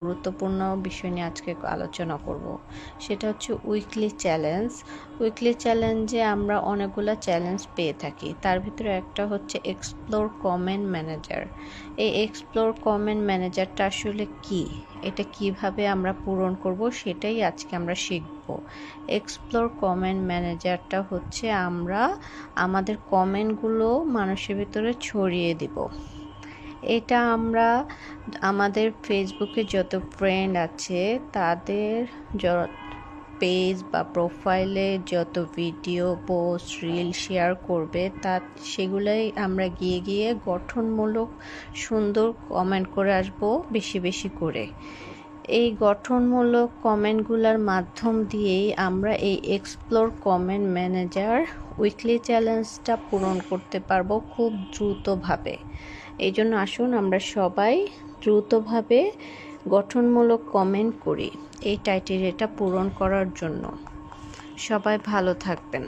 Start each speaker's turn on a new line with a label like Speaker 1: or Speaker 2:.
Speaker 1: গুরুত্বপূর্ণ বিষয় নিয়ে আজকে আলোচনা করব। সেটা হচ্ছে উইকলি চ্যালেঞ্জ। উইকলি চ্যালেঞ্জে আমরা অনেকগুলো চ্যালেঞ্জ পেয়ে থাকি। তার ভিতরে একটা হচ্ছে এক্সপ্লোর কমেন্ট ম্যানেজার। এই এক্সপ্লোর কমেন্ট ম্যানেজারটা আসলে কি, এটা কিভাবে আমরা পূরণ করব সেটাই আজকে আমরা শিখব। এক্সপ্লোর কমেন্ট ম্যানেজারটা হচ্ছে আমরা আমাদের কমেন্টগুলো মানুষের ভিতরে ছড়িয়ে দিব। এটা আমরা আমাদের ফেসবুকে যত ফ্রেন্ড আছে তাদের পেজ বা প্রোফাইলে যত ভিডিও পোস্ট রিল শেয়ার করবে সেগুলাই আমরা গিয়ে গিয়ে গঠনমূলক সুন্দর কমেন্ট করে আসব বেশি বেশি করে। এই গঠনমূলক কমেন্টগুলোর মাধ্যম দিয়েই আমরা এই এক্সপ্লোর কমেন্ট ম্যানেজার উইকলি চ্যালেঞ্জটা পূরণ করতে পারবো খুব দ্রুতভাবে। এই জন্য আসুন আমরা সবাই দ্রুতভাবে গঠনমূলক কমেন্ট করি এই টাইটেরিয়াটা পূরণ করার জন্য। সবাই ভালো থাকবেন।